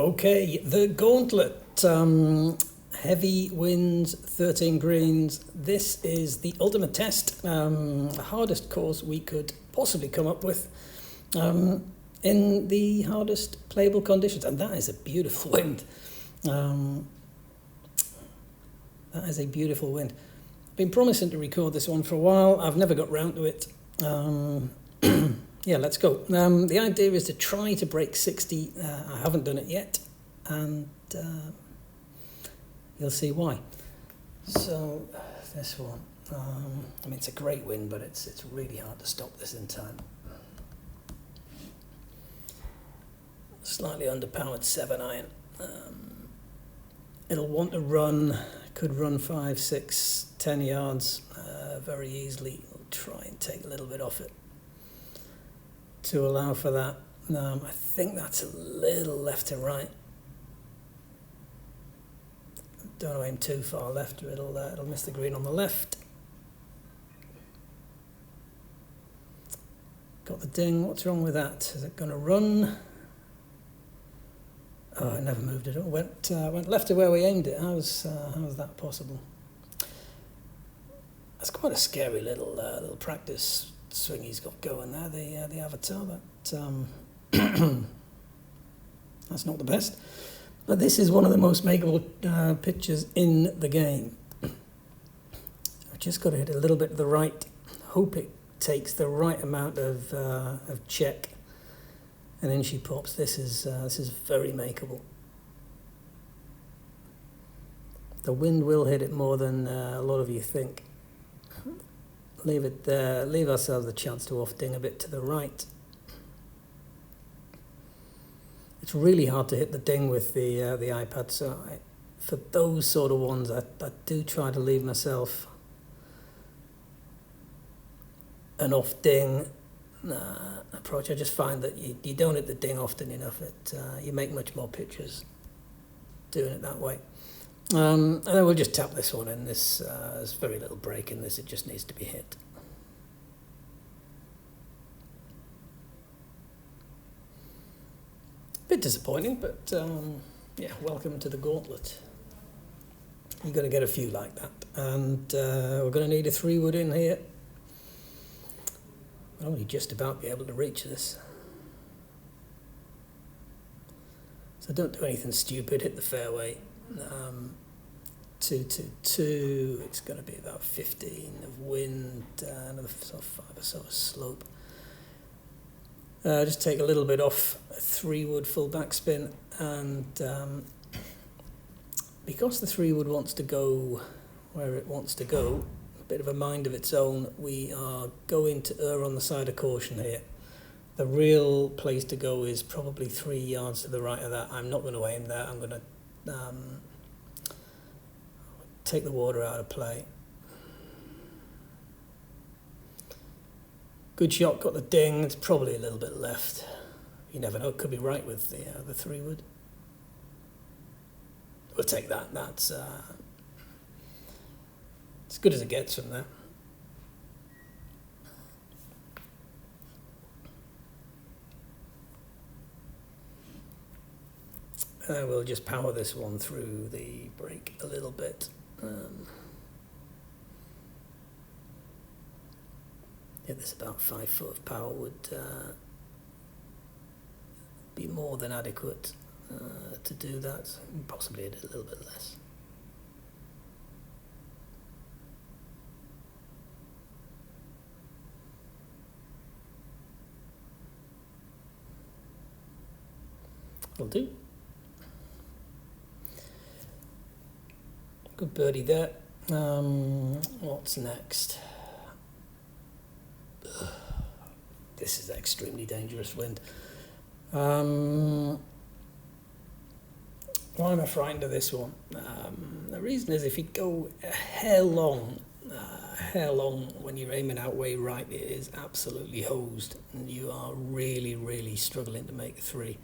Okay, the Gauntlet. Heavy winds, 13 greens. This is the ultimate test. The hardest course we could possibly come up with in the hardest playable conditions. And that is a beautiful wind. That is a beautiful wind. I've been promising to record this one for a while. I've never got round to it. Yeah, let's go. The idea is to try to break 60. I haven't done it yet, and you'll see why. So this one, I mean, it's a great win, but it's really hard to stop this in time. Slightly underpowered 7-iron. It'll want to run, could run 5, 6, 10 yards very easily. We'll try and take a little bit off it to allow for that. I think that's a little left to right. Don't want to aim too far left, or it'll miss the green on the left. Got the ding. What's wrong with that? Is it going to run? Oh, it never moved at all. Went left to where we aimed it. How's that possible? That's quite a scary little practice swing he's got going there. The avatar. That's not the best. But this is one of the most makeable pitches in the game. I've just got to hit a little bit to the right. Hope it takes the right amount of check. And then she pops. This is very makeable. The wind will hit it more than a lot of you think. Leave it there. Leave ourselves the chance to off-ding a bit to the right. It's really hard to hit the ding with the iPad, so for those sort of ones, I do try to leave myself an off-ding approach. I just find that you don't hit the ding often enough. You make much more pictures doing it that way. And then we'll just tap this one in. There's very little break in this. It just needs to be hit. Bit disappointing, but yeah, welcome to the Gauntlet. You're going to get a few like that. And we're going to need a 3-wood in here. I'll only just about be able to reach this. So don't do anything stupid. Hit the fairway. 222. It's going to be about 15 of wind, another sort of 5 or so of slope. Just take a little bit off a 3-wood full backspin, and because the 3-wood wants to go where it wants to go, a bit of a mind of its own, we are going to err on the side of caution here. The real place to go is probably 3 yards to the right of that. I'm not going to aim there. I'm going to take the water out of play. Good shot, got the ding. It's probably a little bit left. You never know, it could be right with the 3-wood. We'll take that. That's as good as it gets from there. We'll just power this one through the break a little bit. Yeah, this about 5 foot of power would be more than adequate to do that. Possibly a little bit less. Will do. Good birdie there. What's next? This is an extremely dangerous wind. Why am I frightened of this one? The reason is if you go a hair long when you're aiming out way right, it is absolutely hosed, and you are really, really struggling to make 3.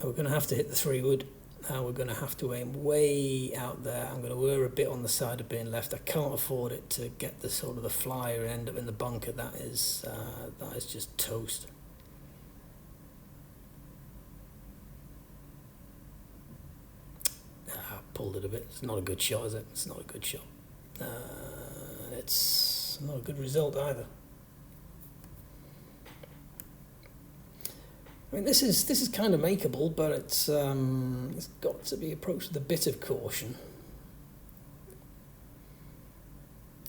We're going to have to hit the 3-wood. We're going to have to aim way out there. I'm going to err a bit on the side of being left. I can't afford it to get the sort of the flyer and end up in the bunker. That is just toast. pulled it a bit. It's not a good shot, is it? It's not a good shot. It's not a good result either. I mean, this is kind of makeable, but it's got to be approached with a bit of caution.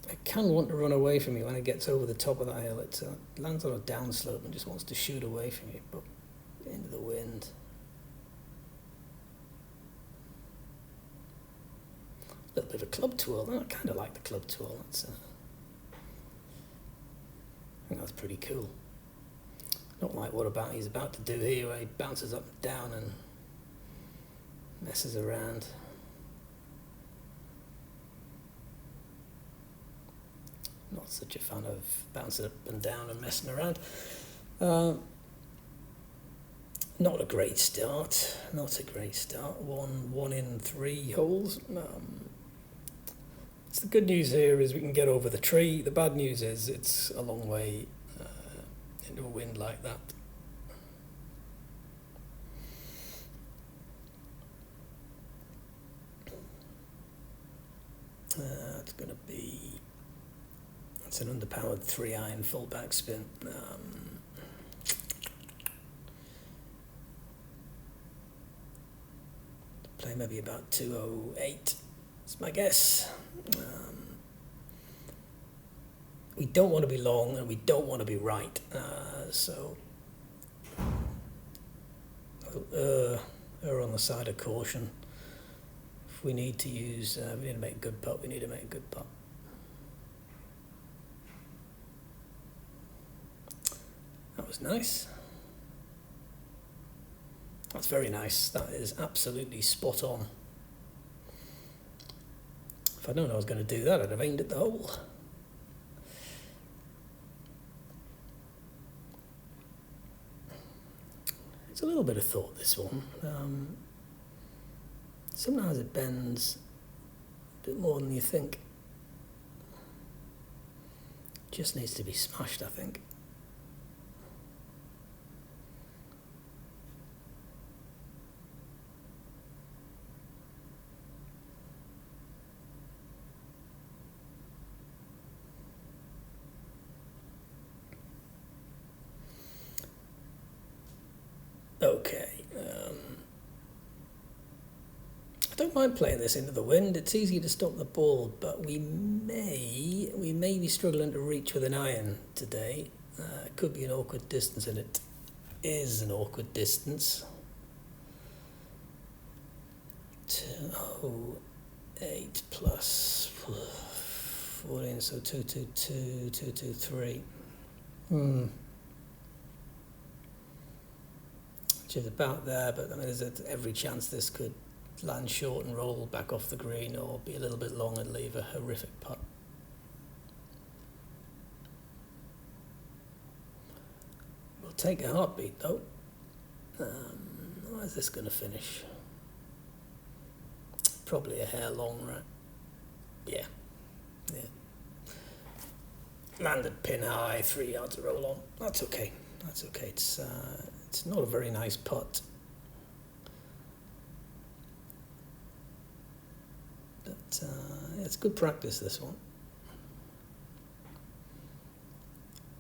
I can want to run away from you when it gets over the top of that hill. It lands on a downslope and just wants to shoot away from you, but into the wind. A little bit of a club twirl. I kind of like the club twirl. I think that's pretty cool. Not like what he's about to do here, where he bounces up and down and messes around. Not such a fan of bouncing up and down and messing around. Not a great start. Not a great start. One in 3 holes. So the good news here is we can get over the tree. The bad news is it's a long way into a wind like that. It's going to be... It's an underpowered 3-iron full backspin. Play maybe about 208. That's my guess. We don't want to be long and we don't want to be right. So err on the side of caution. If we need to use, we need to make a good putt. We need to make a good putt. That was nice. That's very nice. That is absolutely spot on. If I'd known I was going to do that, I'd have aimed at the hole. It's a little bit of thought, this one. Sometimes it bends a bit more than you think. Just needs to be smashed, I think. Okay, I don't mind playing this into the wind. It's easy to stop the ball, but we may be struggling to reach with an iron today. It could be an awkward distance, and it is an awkward distance. 208 plus 14, so 222, 223. Which is about there, but I mean, there's every chance this could land short and roll back off the green, or be a little bit long and leave a horrific putt. We'll take a heartbeat though. Where's this going to finish? Probably a hair long, right? Yeah. Landed pin high, 3 yards to roll on. That's okay. That's okay. It's not a very nice putt. But it's good practice, this one.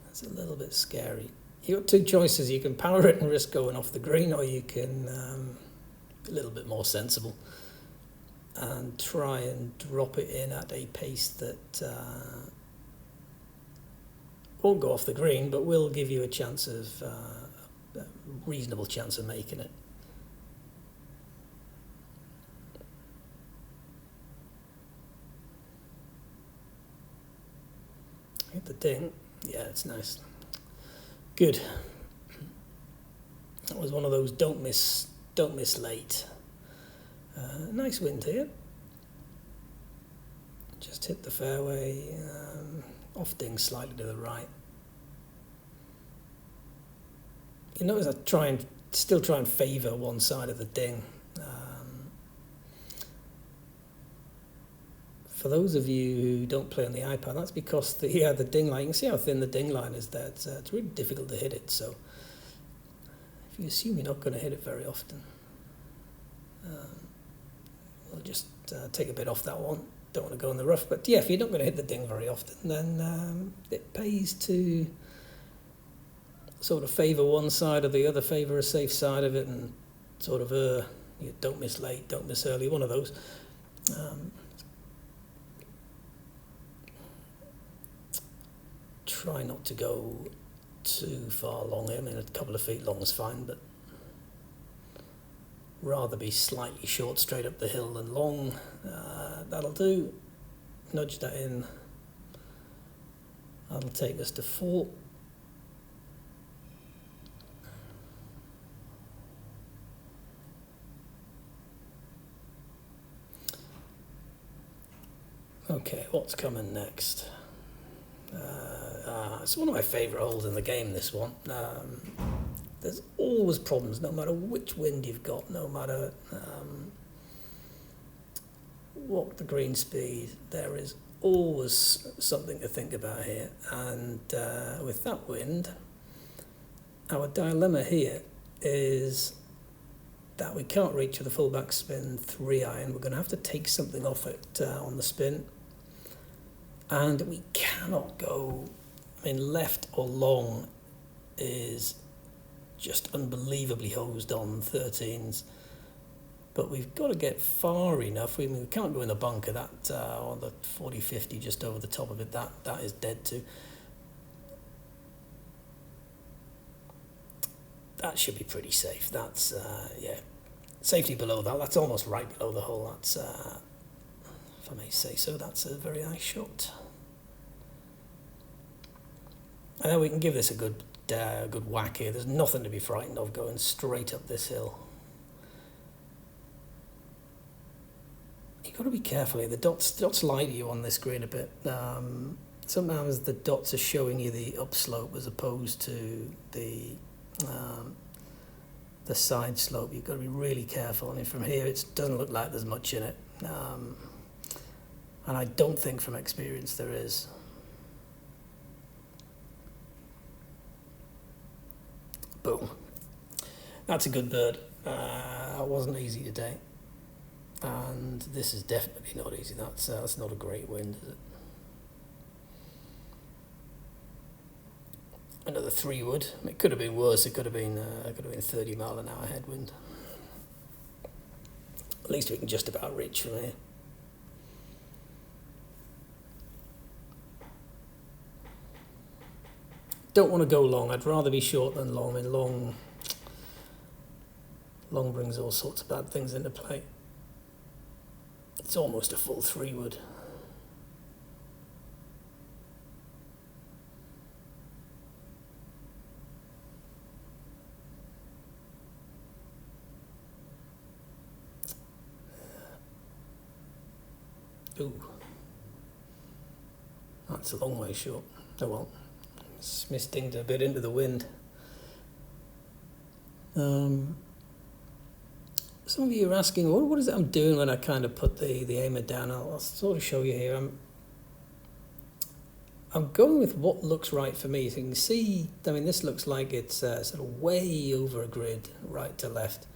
It's a little bit scary. You've got 2 choices. You can power it and risk going off the green, or you can be a little bit more sensible and try and drop it in at a pace that won't go off the green, but will give you a chance of a reasonable chance of making it. Hit the ding. Yeah, it's nice. Good. That was one of those don't miss late. Nice wind here. Just hit the fairway. Off ding slightly to the right. You notice I still try and favour one side of the ding. For those of you who don't play on the iPad, that's because the ding line, you can see how thin the ding line is there. It's really difficult to hit it, so if you assume you're not going to hit it very often, we'll just take a bit off that one. Don't want to go in the rough, but yeah, if you're not going to hit the ding very often, then it pays to sort of favour one side or the other, favour a safe side of it, and sort of you don't miss late, don't miss early, one of those. Try not to go too far long here. I mean, a couple of feet long is fine, but rather be slightly short straight up the hill than long. That'll do. Nudge that in. That'll take us to 4. Okay, what's coming next? It's one of my favourite holes in the game, this one. There's always problems, no matter which wind you've got, no matter what the green speed, there is always something to think about here. And with that wind, our dilemma here is that we can't reach with a full backspin 3-iron. We're going to have to take something off it on the spin. And we cannot go, I mean, left or long is just unbelievably hosed on 13s. But we've got to get far enough. We can't go in the bunker, that on the 40-50 just over the top of it, that is dead too. That should be pretty safe. That's, yeah, safety below that. That's almost right below the hole. That's, if I may say so, that's a very nice shot. And then we can give this a good whack here. There's nothing to be frightened of going straight up this hill. You've got to be careful here. The dots lie to you on this green a bit. Sometimes the dots are showing you the upslope as opposed to the side slope. You've got to be really careful. I mean, from here it doesn't look like there's much in it. And I don't think from experience there is. Boom. That's a good bird. That wasn't easy today. And this is definitely not easy. That's not a great wind, is it? Another 3 wood. I mean, it could have been worse. It could have been 30 mile an hour headwind. At least we can just about reach from here. Don't want to go long. I'd rather be short than long. I mean, long brings all sorts of bad things into play. It's almost a full 3 wood. Ooh. That's a long way short. Oh well. It's mistinged a bit into the wind. Some of you are asking, what is it I'm doing when I kind of put the aimer down? I'll sort of show you here. I'm going with what looks right for me. So you can see, I mean, this looks like it's sort of way over a grid, right to left.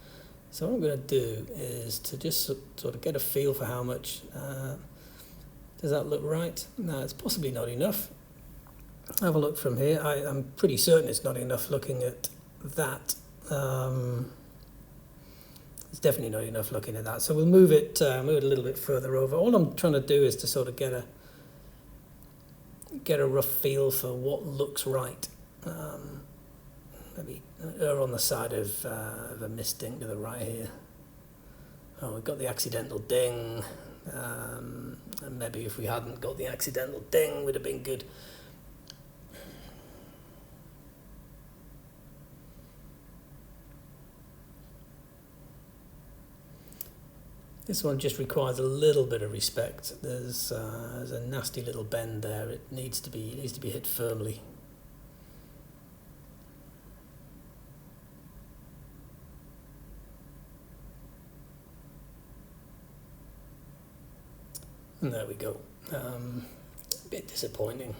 So what I'm going to do is to just sort of get a feel for how much. Does that look right? No, it's possibly not enough. Have a look from here. I'm pretty certain it's not enough looking at that. It's definitely not enough looking at that. So we'll move it a little bit further over. All I'm trying to do is to sort of get a rough feel for what looks right. Maybe err on the side of a misding to the right here. Oh, we've got the accidental ding. And maybe if we hadn't got the accidental ding, would have been good. This one just requires a little bit of respect. There's a nasty little bend there. It needs to be hit firmly. And there we go. A bit disappointing.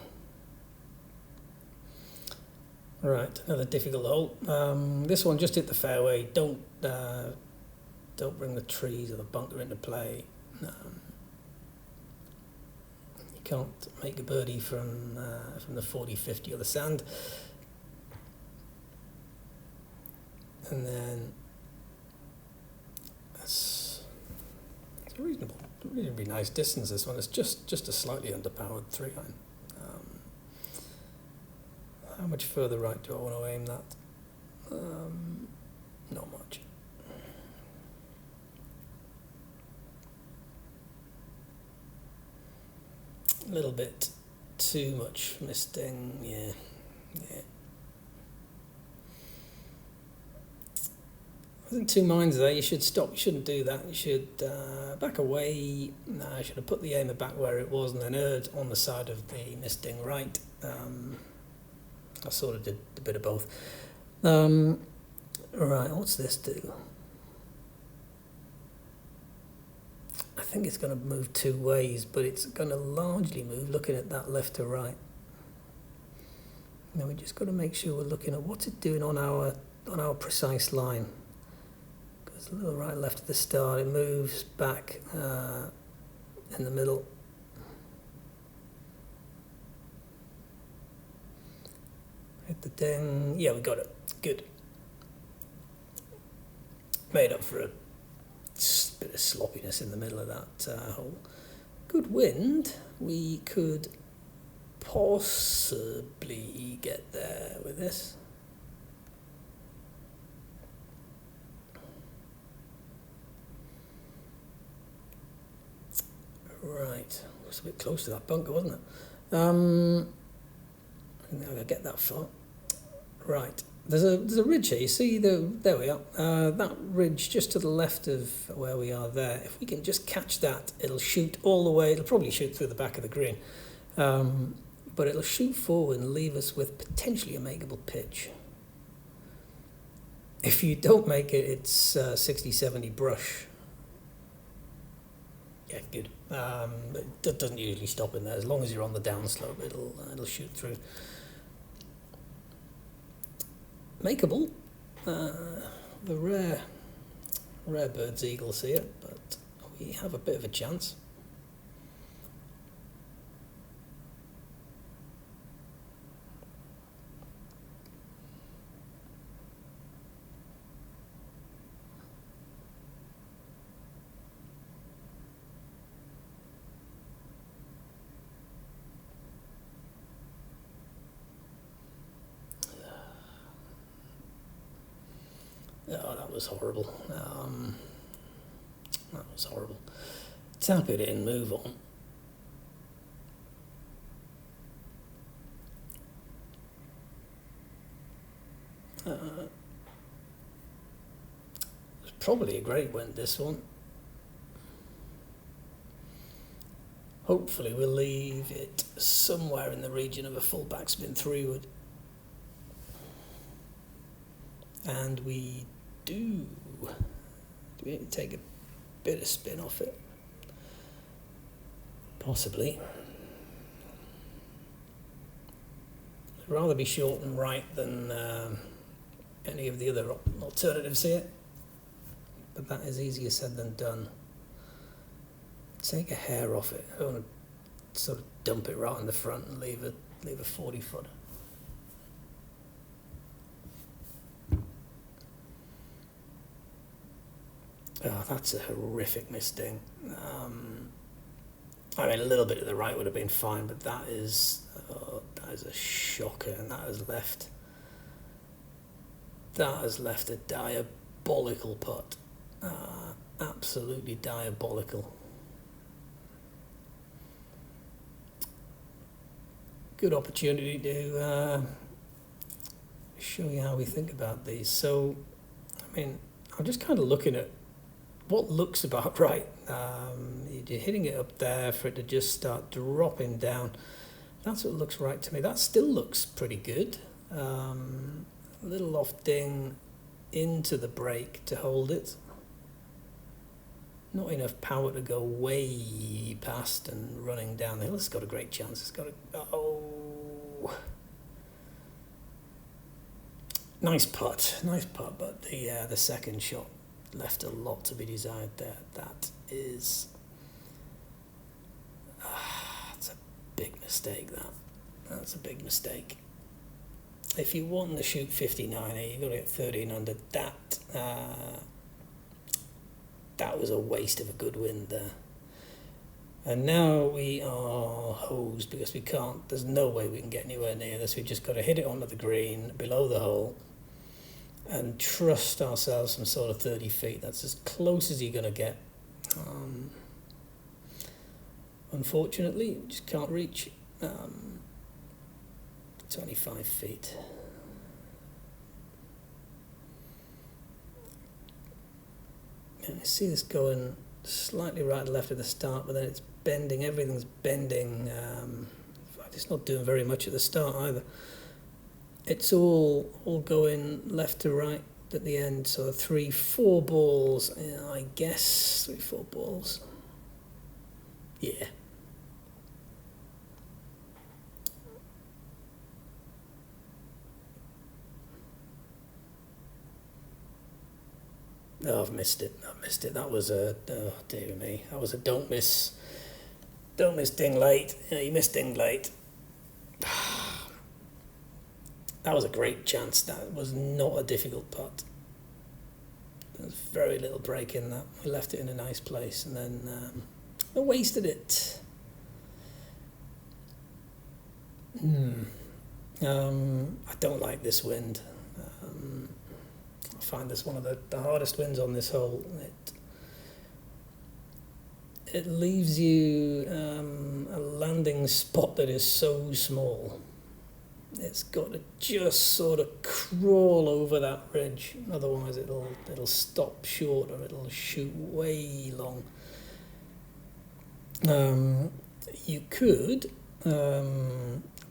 Right, another difficult hole. This one just hit the fairway. Don't bring the trees or the bunker into play. You can't make a birdie from the 40, 50 or the sand. And then it's a reasonably nice distance, this one. It's just a slightly underpowered 3-iron. How much further right do I want to aim that? Not much. A little bit too much misting, yeah. I was in two minds there. You should stop. You shouldn't do that. You should back away. I should have put the aimer back where it was and then erred on the side of the misting right. I sort of did a bit of both. Right, what's this do? I think it's going to move two ways, but it's going to largely move looking at that left to right. Now we just got to make sure we're looking at what's it doing on our precise line. Goes a little right, left at the start. It moves back in the middle. Hit the ding. Yeah, we got it. Good. Made up for a bit of sloppiness in the middle of that hole. Good wind. We could possibly get there with this. Right. It was a bit close to that bunker, wasn't it? I think I'm going to get that far. Right, there's a ridge here. You see, there we are. That ridge just to the left of where we are there. If we can just catch that, it'll shoot all the way. It'll probably shoot through the back of the green, but it'll shoot forward and leave us with potentially a makeable pitch. If you don't make it, it's 60, 70 brush. Yeah, good. It doesn't usually stop in there. As long as you're on the downslope, it'll shoot through. Makeable. The rare bird's eagles here, but we have a bit of a chance. Oh, that was horrible. That was horrible. Tap it in, move on. It's probably a great wind, this one. Hopefully we'll leave it somewhere in the region of a full backspin 3-wood. And we do we need to take a bit of spin off it? Possibly. I'd rather be short and right than any of the other alternatives here, but that is easier said than done. Take a hair off it. I don't want to sort of dump it right in the front and leave a 40-foot. Oh, that's a horrific misting. I mean, a little bit to the right would have been fine, but that is a shocker, and that has left a diabolical putt. Absolutely diabolical. Good opportunity to show you how we think about these. So, I mean, I'm just kind of looking at what looks about right. You're hitting it up there for it to just start dropping down. That's what looks right to me. That still looks pretty good. A little off ding into the break to hold it. Not enough power to go way past and running down the hill. It's got a great chance. It's got a... Oh... Nice putt, but the second shot left a lot to be desired there. That is big mistake, that. That's a big mistake. If you want to shoot 59, you've got to get 13 under. That was a waste of a good wind there. And now we are hosed because we can't, there's no way we can get anywhere near this. We've just got to hit it onto the green, below the hole, and trust ourselves some sort of 30 feet. That's as close as you're going to get. Unfortunately, we just can't reach 25 feet. And I see this going slightly right and left at the start, but then it's bending, everything's bending. In fact, it's not doing very much at the start either. It's all going left to right at the end, so 3-4 balls, I guess, 3-4 balls. Yeah. Oh, I've missed it. That was a, oh dear me, that was a don't miss ding late. Yeah, you missed ding late. That was a great chance. That was not a difficult putt. There was very little break in that. We left it in a nice place, and then I wasted it. I don't like this wind. I find this one of the hardest winds on this hole. It leaves you a landing spot that is so small. It's got to just sort of crawl over that ridge, otherwise it'll stop short or it'll shoot way long. You could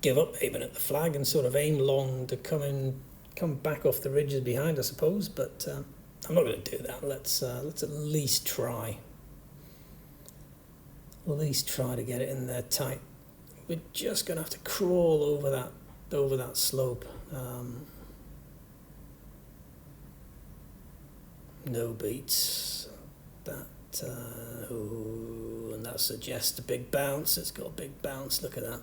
give up aiming at the flag and sort of aim long to come back off the ridges behind, I suppose, but I'm not going to do that. Let's at least try. At least try to get it in there tight. We're just going to have to crawl over that slope. No beats. And that suggests a big bounce. It's got a big bounce. Look at that.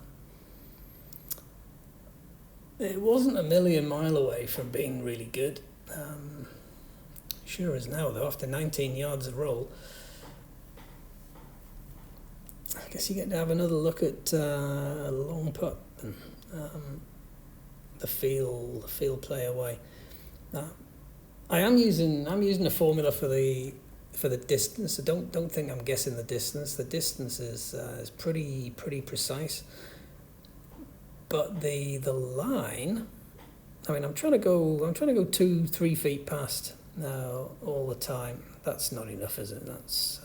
It wasn't a million mile away from being really good. Sure is now, though, after 19 yards of roll. I guess you get to have another look at a long putt. The feel play away. I'm using a formula for the distance. So don't think I'm guessing the distance. The distance is pretty precise. But the line, I mean, I'm trying to go 2-3 feet past now all the time. That's not enough, is it? That's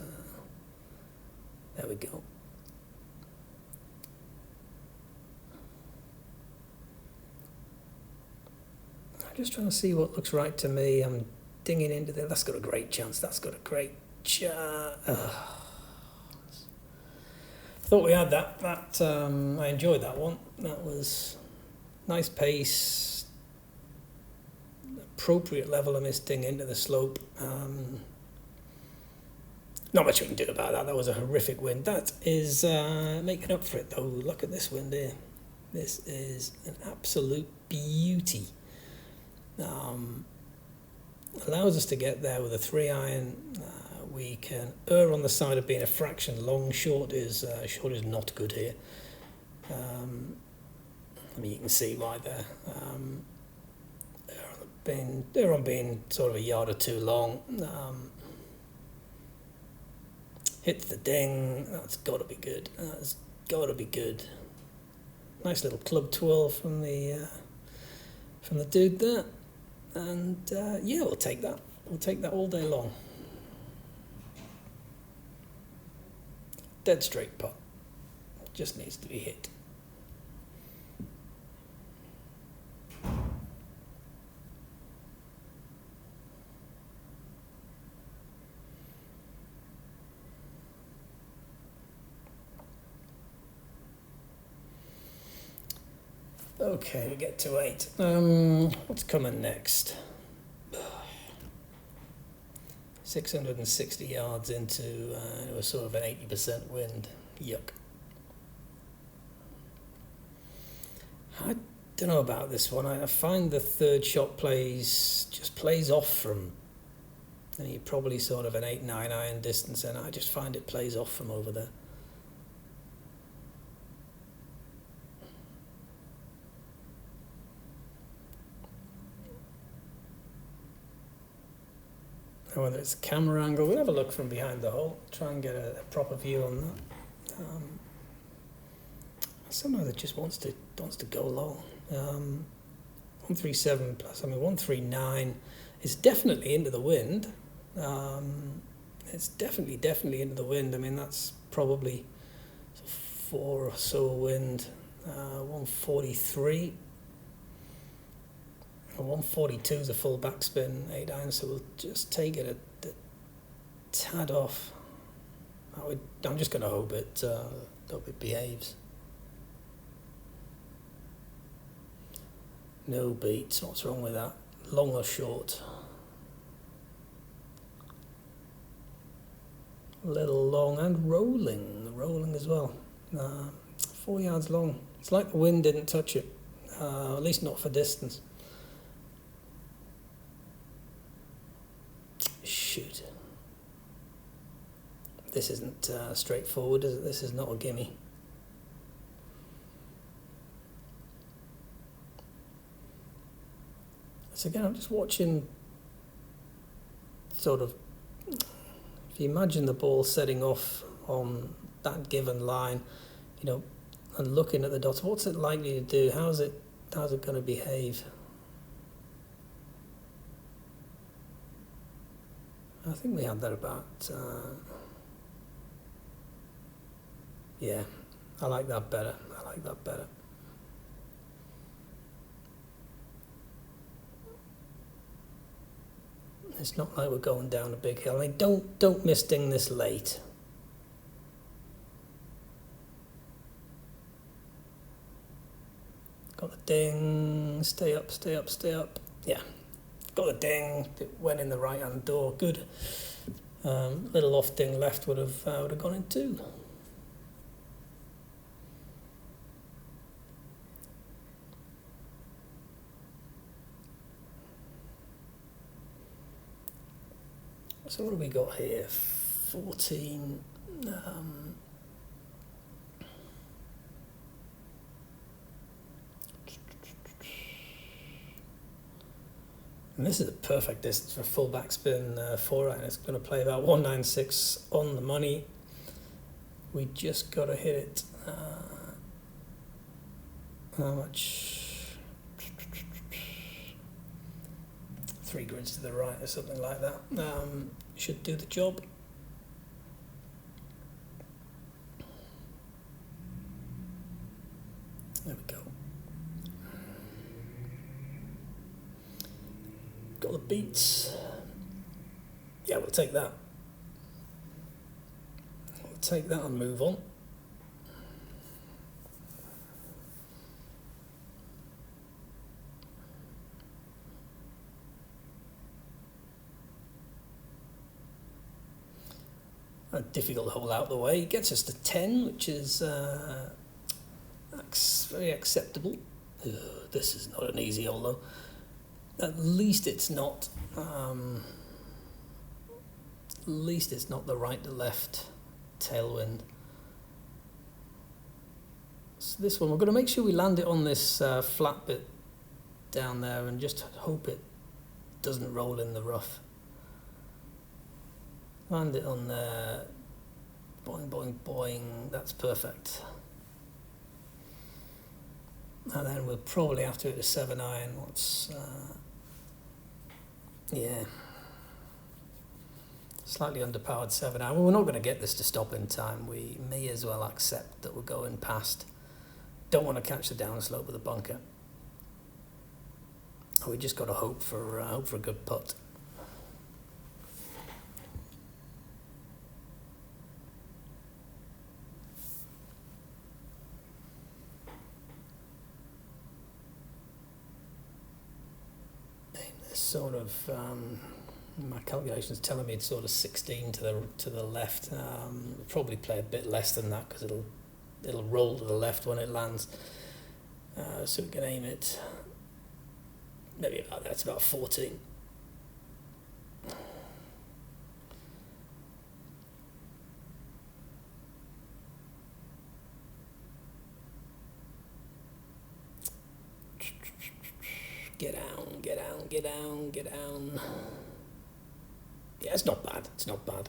there we go. I'm just trying to see what looks right to me. I'm dinging into there. That's got a great chance. Thought we had that. I enjoyed that one. That was nice pace, appropriate level of misting into the slope. Not much we can do about that. That was a horrific wind. That is making up for it, though. Look at this wind here. This is an absolute beauty. Allows us to get there with a 3-iron. We can err on the side of being a fraction long. Short is not good here. I mean, you can see why there. Err on being sort of a yard or two long. Hits the ding. That's got to be good. That's got to be good. Nice little club twirl from the dude there. And yeah, we'll take that. We'll take that all day long. Dead straight putt. Just needs to be hit. Okay, we get to 8. What's coming next? 660 yards into a sort of an 80% wind. Yuck. don't know about this one. I find the third shot just plays off from, and you're probably sort of an 8-9 iron distance, and I just find it plays off from over there. And whether it's a camera angle, we'll have a look from behind the hole, try and get a proper view on that. Sometimes it just wants to go low. 137 plus, 139 is definitely into the wind. It's definitely into the wind. That's probably 4 or so wind. 143. 142 is a full backspin 8 iron, so we'll just take it a tad off. I'm just going to hope it behaves. No beats. What's wrong with that? Long or short? A little long and rolling as well. 4 yards long. It's like the wind didn't touch it, at least not for distance. Shoot. This isn't straightforward, is it? This is not a gimme. So again, I'm just watching sort of, if you imagine the ball setting off on that given line, and looking at the dots, what's it likely to do? How's it going to behave? I think we had that about, yeah, I like that better. It's not like we're going down a big hill. Don't miss ding this late. Got the ding, stay up. Yeah, got the ding, it went in the right hand door, good. Little off ding left would have gone in too. So what have we got here? 14. And this is a perfect distance for full backspin 4 iron. It's going to play about 196 on the money. We just got to hit it. How much? 3 grids to the right or something like that. Should do the job. There we go. Got the beats. Yeah, we'll take that. We'll take that and move on. A difficult hole out the way. It gets us to 10, which is very acceptable. This is not an easy hole though. At least it's not. At least it's not the right to left tailwind. So this one, we're going to make sure we land it on this flat bit down there, and just hope it doesn't roll in the rough. Land it on there, boing, boing, boing, that's perfect. And then we'll probably have to hit a 7 iron. Yeah, slightly underpowered 7 iron. Well, we're not going to get this to stop in time. We may as well accept that we're going past. Don't want to catch the downslope with a bunker. We just got to hope for a good putt. Sort of, my calculations telling me it's sort of 16 to the left. Probably play a bit less than that because it'll roll to the left when it lands. So we can aim it maybe about that's about 14. Get down, get down, get down, get down. Yeah, it's not bad. It's not bad.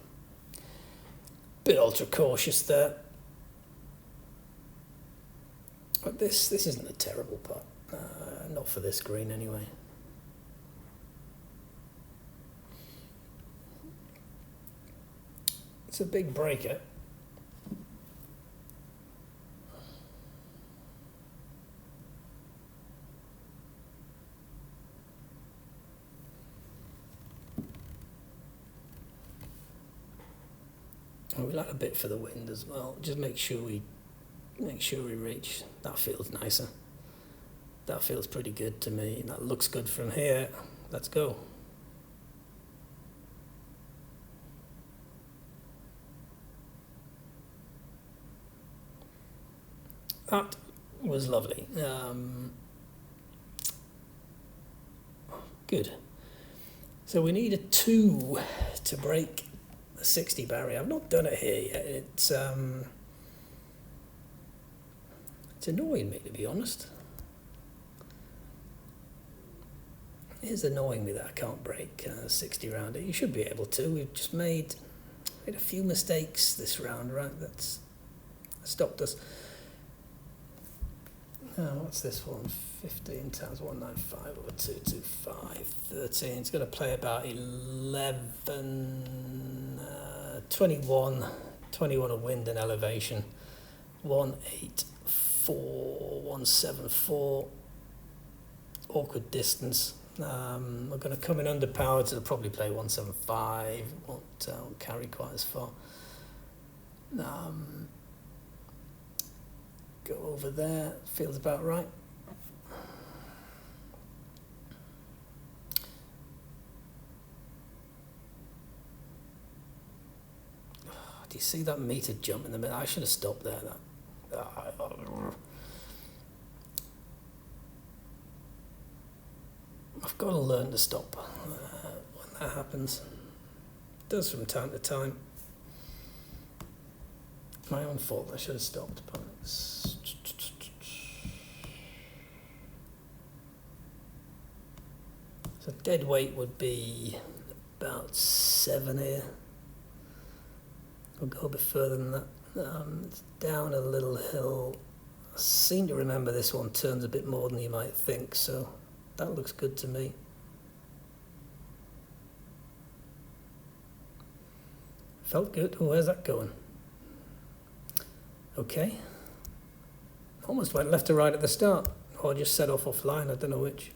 Bit ultra cautious there. But this isn't a terrible putt. Not for this green anyway. It's a big breaker. Oh, we like a bit for the wind as well. Just make sure we reach. That feels nicer. That feels pretty good to me. That looks good from here. Let's go. That was lovely. Good. So we need a 2 to break the 60 barrier. I've not done it here yet. It's annoying me, to be honest. It is annoying me that I can't break 60 round. You should be able to. We've just made a few mistakes this round, right? That's stopped us. What's this one? 15 times 195 over 225, 13. It's going to play about 11, 21 of wind and elevation. 184, 174. Awkward distance. We're going to come in underpowered, so it'll probably play 175. Won't carry quite as far. Go over there, feels about right. Do you see that meter jump in the middle? I should have stopped there. I've got to learn to stop when that happens. It does from time to time. My own fault, I should have stopped. But so dead weight would be about 7 here. We'll go a bit further than that. It's down a little hill. I seem to remember this one turns a bit more than you might think, so that looks good to me. Felt good. Oh, where's that going? Okay. Almost went left to right at the start, or just set off offline, I don't know which.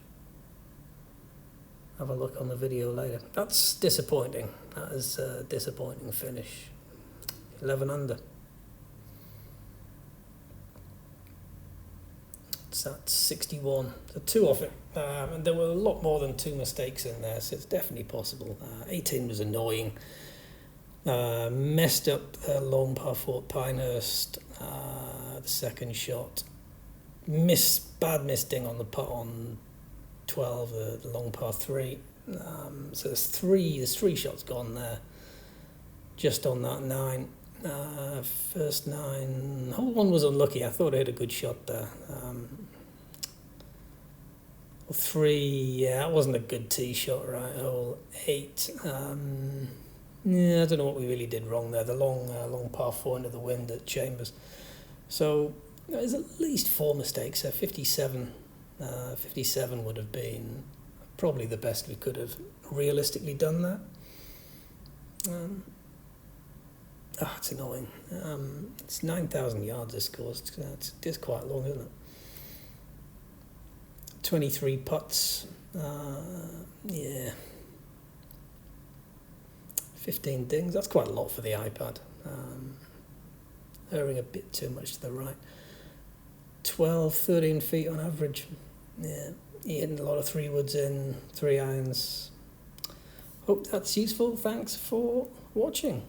Have a look on the video later. That's disappointing. That is a disappointing finish. 11 under. It's at 61. So 2 off it. And there were a lot more than 2 mistakes in there, so it's definitely possible. 18 was annoying. Messed up long par 4 at Pinehurst. The second shot. Bad missing on the putt on 12, the long par 3. So there's 3 shots gone there. Just on that 9. First 9. Hole 1 was unlucky. I thought I had a good shot there. 3, yeah, that wasn't a good tee shot, right? Hole 8. Yeah, I don't know what we really did wrong there. The long par 4 into the wind at Chambers. So there's at least 4 mistakes. So 57 would have been probably the best we could have realistically done that. It's annoying. It's 9,000 yards this course. It's quite long, isn't it? 23 putts. Yeah. 15 dings. That's quite a lot for the iPad. Erring a bit too much to the right. 12, 13 feet on average. Yeah. You're hitting a lot of 3 woods in, 3 irons. Hope that's useful. Thanks for watching.